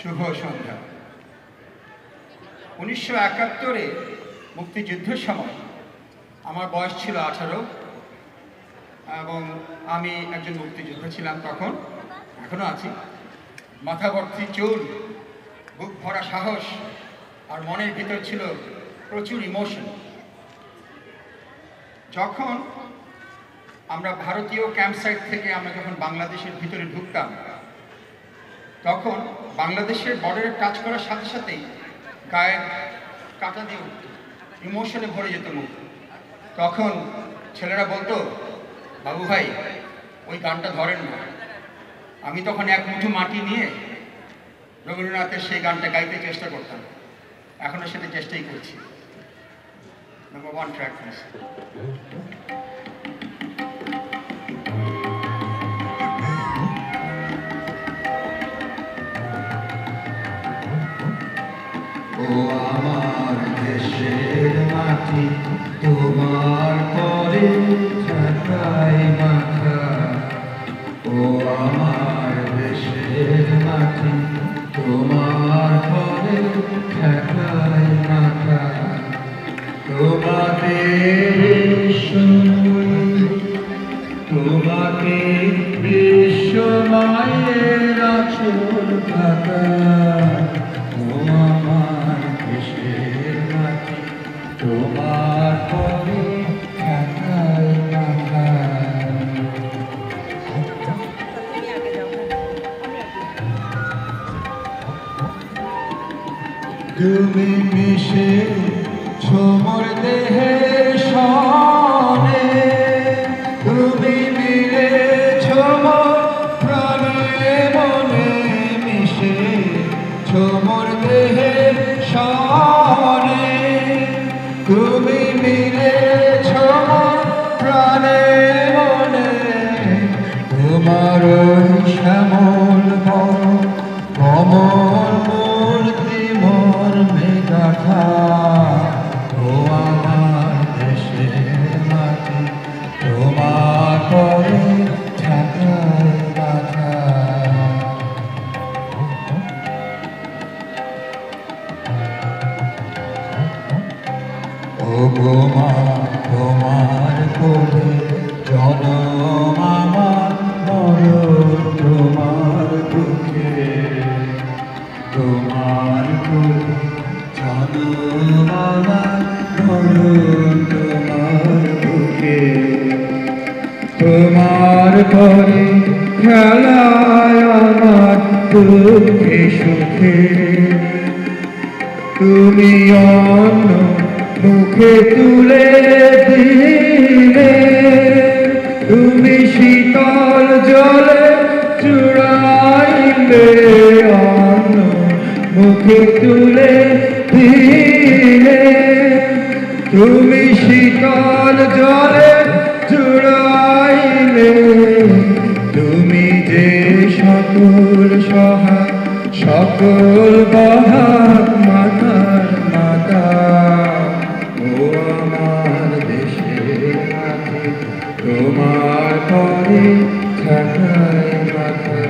শুভ সন্ধ্যা। 1971-এ মুক্তিযুদ্ধের সময় আমার বয়স ছিল 18 এবং আমি একজন মুক্তিযোদ্ধা ছিলাম তখন, এখনো আছি। মাথা ভর্তি চুল, বুক ভরা সাহস আর মনের ভিতর ছিল প্রচুর ইমোশন। যখন আমরা ভারতীয় ক্যাম্পসাইট থেকে আমরা যখন বাংলাদেশের ভিতরে ঢুকতাম, তখন বাংলাদেশের বর্ডারে টাচ করার সাথে সাথেই গায়ে কাটা দিয়ে উঠত, ইমোশনে ভরে যেত মুখ। তখন ছেলেরা বলতো, বাবু ভাই ওই গানটা ধরেন না। আমি তখন এক মুঠো মাটি নিয়ে রবীন্দ্রনাথের সেই গানটা গাইতে চেষ্টা করতাম, এখনো সেটা চেষ্টাই করছি। Number 1 track please. ও আমার দেশের মাটি, তোমার পরে ছাতায় মাথা। ও আমার দেশের মাটি, তোমার পরে ছাতায় মাথা। তোমাকে তোমাকে বিশ্ব মায়ের আচল থাকা। আমার দেশের মাটি, তোমার পরে ছাতায় মাথা। তুমি মিশে ছোমর দেহের সনে, তুমি মিলে ছোমর প্রাণে মনে। মিশে ছোমর দেহের সনে, তুমি মিলে ছোমর প্রাণে মনে। তোমার শ্যামল কমল মূর্তি মর্মে গাথা। ও আমার দেশের মাটি, তোমার পরে ছাতায় মাথা। ও গো মা, তোমার কোলে জনম আমার, মরণ তোমার বুকে। তোমার কোলে জনম আমার, মরণ তোমার বুকে। তোমার পরে খেলায় আমার দুঃখে সুখে। তুমি অন্য মুখে তুলে দিলে, তুমি শীতল জলে চুড়াইলে। অন্য মুখে তুলে দিলে, তুমি শীতল জলে চুড়াইলে। তুমি যে সকল সহায়, সকল বহাগ মাতার মাতা। ও আমার দেশের মাটি, তোমার পরে ছাতায় মাথা।